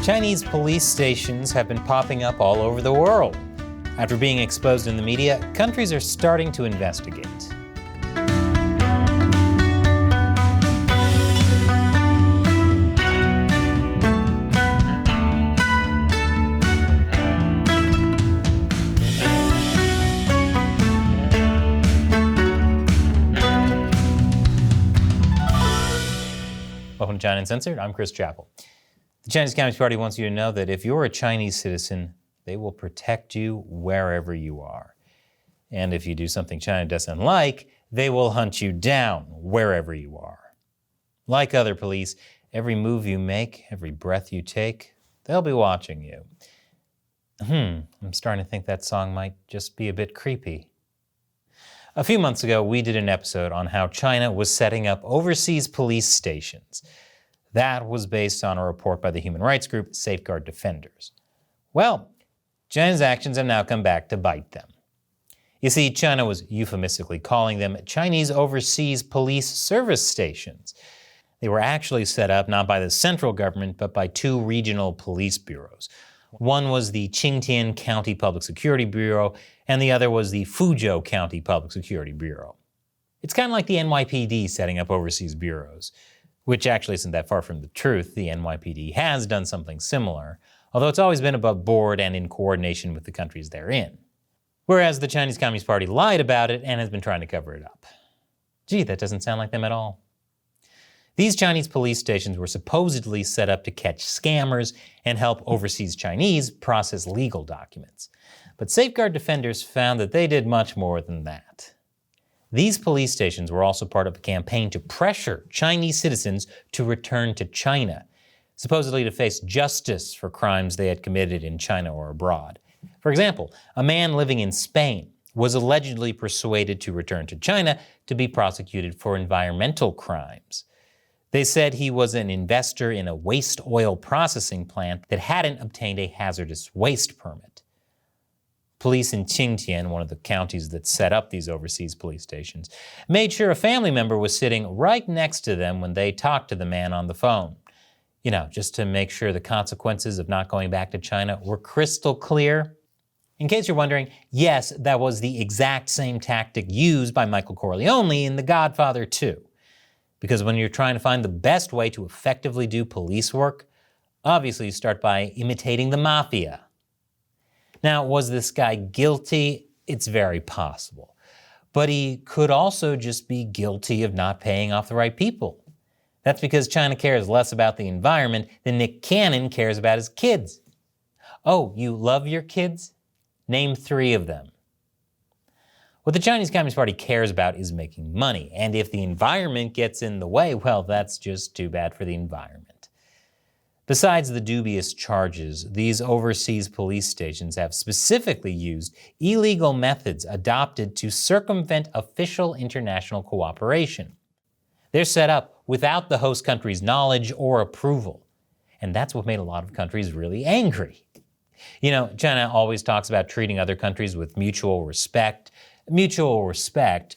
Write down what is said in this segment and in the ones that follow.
Chinese police stations have been popping up all over the world. After being exposed in the media, countries are starting to investigate. Welcome to China Uncensored. I'm Chris Chappell. The Chinese Communist Party wants you to know that if you're a Chinese citizen, they will protect you wherever you are. And if you do something China doesn't like, they will hunt you down wherever you are. Like other police, every move you make, every breath you take, they'll be watching you. I'm starting to think that song might just be a bit creepy. A few months ago, we did an episode on how China was setting up overseas police stations. That was based on a report by the human rights group Safeguard Defenders. Well, China's actions have now come back to bite them. You see, China was euphemistically calling them Chinese overseas police service stations. They were actually set up not by the central government, but by two regional police bureaus. One was the Qingtian County Public Security Bureau, and the other was the Fuzhou County Public Security Bureau. It's kind of like the NYPD setting up overseas bureaus, which actually isn't that far from the truth. The NYPD has done something similar, although it's always been above board and in coordination with the countries they're in. Whereas the Chinese Communist Party lied about it and has been trying to cover it up. Gee, that doesn't sound like them at all. These Chinese police stations were supposedly set up to catch scammers and help overseas Chinese process legal documents. But Safeguard Defenders found that they did much more than that. These police stations were also part of a campaign to pressure Chinese citizens to return to China, supposedly to face justice for crimes they had committed in China or abroad. For example, a man living in Spain was allegedly persuaded to return to China to be prosecuted for environmental crimes. They said he was an investor in a waste oil processing plant that hadn't obtained a hazardous waste permit. Police in Qingtian, one of the counties that set up these overseas police stations, made sure a family member was sitting right next to them when they talked to the man on the phone. You know, just to make sure the consequences of not going back to China were crystal clear. In case you're wondering, yes, that was the exact same tactic used by Michael Corleone in The Godfather 2. Because when you're trying to find the best way to effectively do police work, obviously you start by imitating the mafia. Now, was this guy guilty? It's very possible. But he could also just be guilty of not paying off the right people. That's because China cares less about the environment than Nick Cannon cares about his kids. Oh, you love your kids? Name 3 of them. What the Chinese Communist Party cares about is making money, and if the environment gets in the way, well, that's just too bad for the environment. Besides the dubious charges, these overseas police stations have specifically used illegal methods adopted to circumvent official international cooperation. They're set up without the host country's knowledge or approval, and that's what made a lot of countries really angry. You know, China always talks about treating other countries with mutual respect, and mutual respect.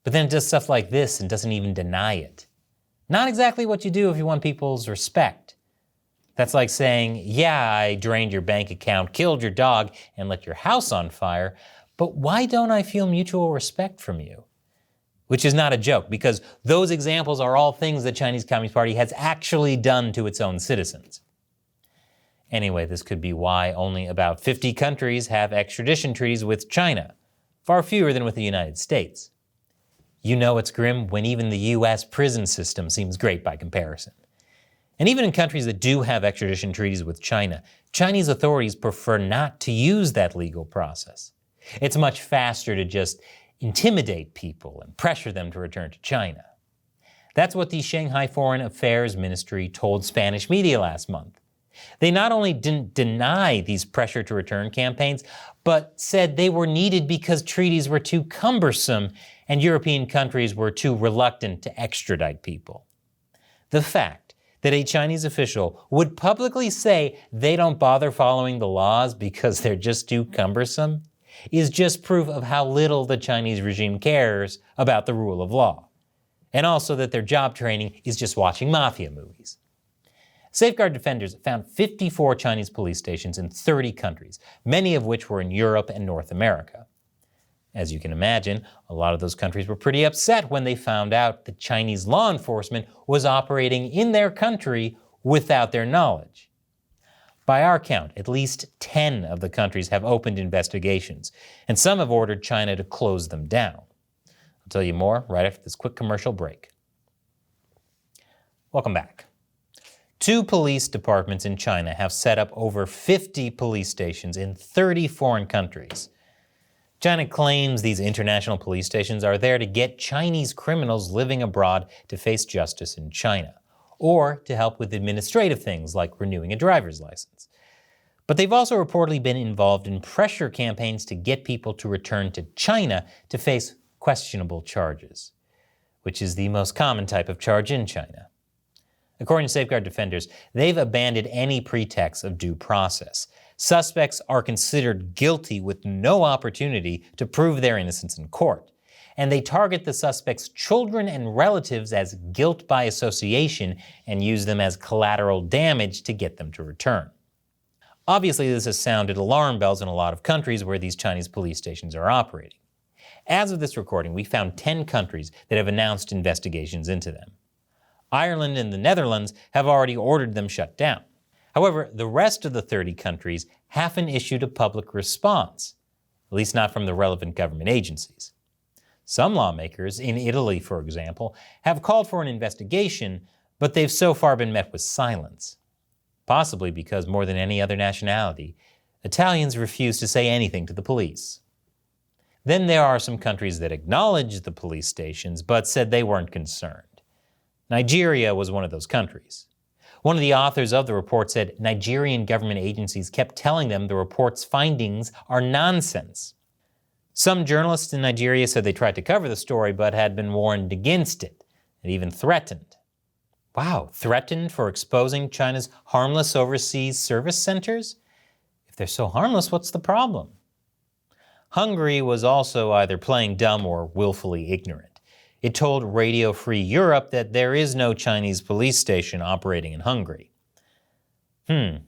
But then it does stuff like this and doesn't even deny it. Not exactly what you do if you want people's respect. That's like saying, yeah, I drained your bank account, killed your dog, and lit your house on fire, but why don't I feel mutual respect from you? Which is not a joke, because those examples are all things the Chinese Communist Party has actually done to its own citizens. Anyway, this could be why only about 50 countries have extradition treaties with China, far fewer than with the United States. You know it's grim when even the US prison system seems great by comparison. And even in countries that do have extradition treaties with China, Chinese authorities prefer not to use that legal process. It's much faster to just intimidate people and pressure them to return to China. That's what the Shanghai Foreign Affairs Ministry told Spanish media last month. They not only didn't deny these pressure to return campaigns, but said they were needed because treaties were too cumbersome and European countries were too reluctant to extradite people. The fact that a Chinese official would publicly say they don't bother following the laws because they're just too cumbersome is just proof of how little the Chinese regime cares about the rule of law. and also that their job training is just watching mafia movies. Safeguard defenders found 54 Chinese police stations in 30 countries, many of which were in Europe and North America. As you can imagine, a lot of those countries were pretty upset when they found out that Chinese law enforcement was operating in their country without their knowledge. By our count, at least 10 of the countries have opened investigations, and some have ordered China to close them down. I'll tell you more right after this quick commercial break. Welcome back. 2 police departments in China have set up over 50 police stations in 30 foreign countries. China claims these international police stations are there to get Chinese criminals living abroad to face justice in China, or to help with administrative things like renewing a driver's license. But they've also reportedly been involved in pressure campaigns to get people to return to China to face questionable charges, which is the most common type of charge in China. According to Safeguard defenders, they've abandoned any pretext of due process. Suspects are considered guilty with no opportunity to prove their innocence in court, and they target the suspects' children and relatives as guilt by association and use them as collateral damage to get them to return. Obviously, this has sounded alarm bells in a lot of countries where these Chinese police stations are operating. As of this recording, we found 10 countries that have announced investigations into them. Ireland and the Netherlands have already ordered them shut down. However, the rest of the 30 countries haven't issued a public response, at least not from the relevant government agencies. Some lawmakers, in Italy for example, have called for an investigation, but they've so far been met with silence. Possibly because more than any other nationality, Italians refuse to say anything to the police. Then there are some countries that acknowledged the police stations, but said they weren't concerned. Nigeria was one of those countries. One of the authors of the report said Nigerian government agencies kept telling them the report's findings are nonsense. Some journalists in Nigeria said they tried to cover the story but had been warned against it and even threatened. Wow, threatened for exposing China's harmless overseas service centers? If they're so harmless, what's the problem? Hungary was also either playing dumb or willfully ignorant. It told Radio Free Europe that there is no Chinese police station operating in Hungary. I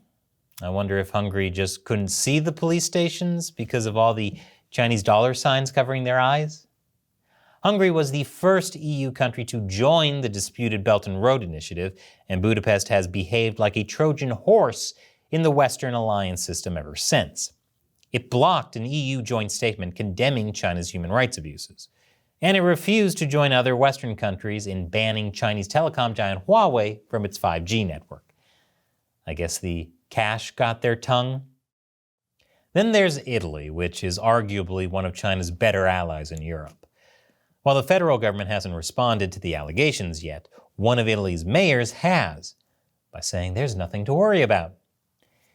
wonder if Hungary just couldn't see the police stations because of all the Chinese dollar signs covering their eyes? Hungary was the first EU country to join the disputed Belt and Road Initiative, and Budapest has behaved like a Trojan horse in the Western alliance system ever since. It blocked an EU joint statement condemning China's human rights abuses. And it refused to join other Western countries in banning Chinese telecom giant Huawei from its 5G network. I guess the cash got their tongue. Then there's Italy, which is arguably one of China's better allies in Europe. While the federal government hasn't responded to the allegations yet, one of Italy's mayors has, by saying there's nothing to worry about.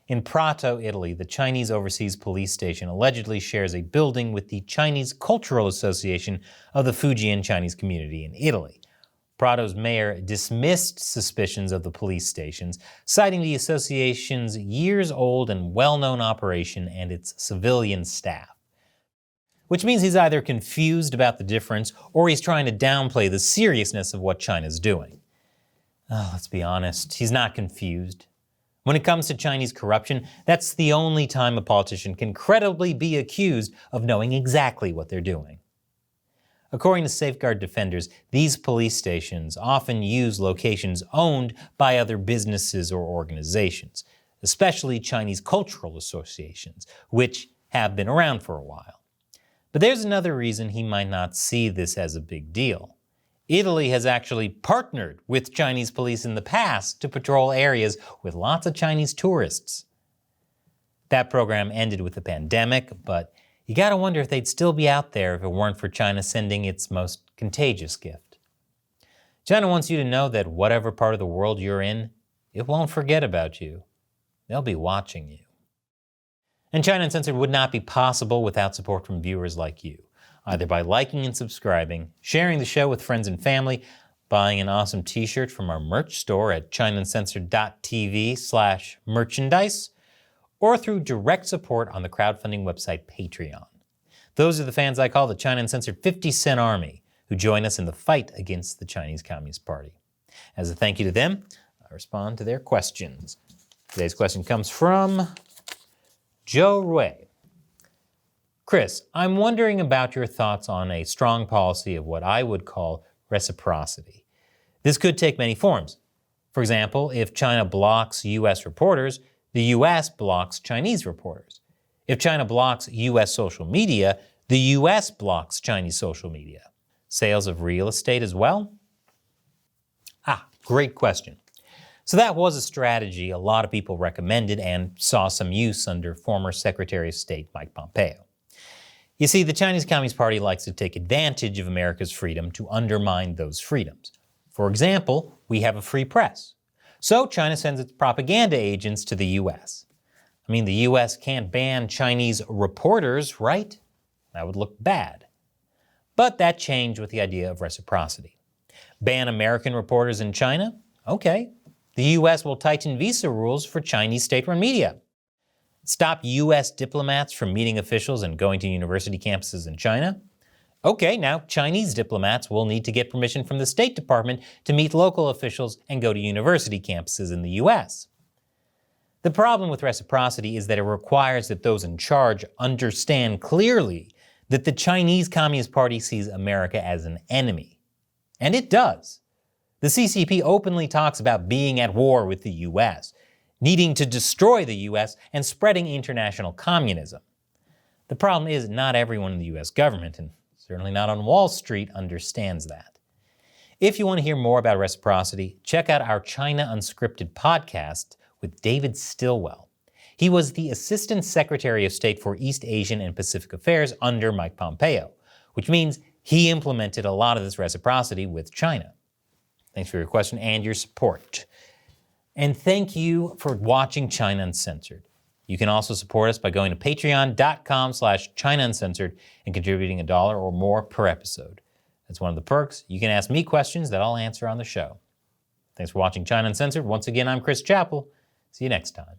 In Prato, Italy, the Chinese overseas police station allegedly shares a building with the Chinese Cultural Association of the Fujian Chinese community in Italy. Prato's mayor dismissed suspicions of the police stations, citing the association's years-old and well-known operation and its civilian staff. Which means he's either confused about the difference or he's trying to downplay the seriousness of what China's doing. Let's be honest, he's not confused. When it comes to Chinese corruption, that's the only time a politician can credibly be accused of knowing exactly what they're doing. According to Safeguard defenders, these police stations often use locations owned by other businesses or organizations, especially Chinese cultural associations, which have been around for a while. But there's another reason he might not see this as a big deal. Italy has actually partnered with Chinese police in the past to patrol areas with lots of Chinese tourists. That program ended with the pandemic, but you gotta wonder if they'd still be out there if it weren't for China sending its most contagious gift. China wants you to know that whatever part of the world you're in, it won't forget about you. They'll be watching you. And China Uncensored would not be possible without support from viewers like you, either by liking and subscribing, sharing the show with friends and family, buying an awesome t-shirt from our merch store at chinoisecensored.tv/merchandise, or through direct support on the crowdfunding website Patreon. Those are the fans I call the China Uncensored 50 Cent Army, who join us in the fight against the Chinese Communist Party. As a thank you to them, I respond to their questions. Today's question comes from Joe Rui. Chris, I'm wondering about your thoughts on a strong policy of what I would call reciprocity. This could take many forms. For example, if China blocks U.S. reporters, the U.S. blocks Chinese reporters. If China blocks U.S. social media, the U.S. blocks Chinese social media. Sales of real estate as well? Great question. So that was a strategy a lot of people recommended and saw some use under former Secretary of State Mike Pompeo. You see, the Chinese Communist Party likes to take advantage of America's freedom to undermine those freedoms. For example, we have a free press. So China sends its propaganda agents to the U.S. I mean, the U.S. can't ban Chinese reporters, right? That would look bad. But that changed with the idea of reciprocity. Ban American reporters in China? Okay. The U.S. will tighten visa rules for Chinese state-run media. Stop U.S. diplomats from meeting officials and going to university campuses in China? Okay, now Chinese diplomats will need to get permission from the State Department to meet local officials and go to university campuses in the U.S. The problem with reciprocity is that it requires that those in charge understand clearly that the Chinese Communist Party sees America as an enemy. And it does. The CCP openly talks about being at war with the U.S., needing to destroy the U.S., and spreading international communism. The problem is not everyone in the U.S. government, and certainly not on Wall Street, understands that. If you want to hear more about reciprocity, check out our China Unscripted podcast with David Stilwell. He was the Assistant Secretary of State for East Asian and Pacific Affairs under Mike Pompeo, which means he implemented a lot of this reciprocity with China. Thanks for your question and your support. And thank you for watching China Uncensored. You can also support us by going to patreon.com/China Uncensored and contributing $1 or more per episode. That's one of the perks. You can ask me questions that I'll answer on the show. Thanks for watching China Uncensored. Once again, I'm Chris Chappell. See you next time.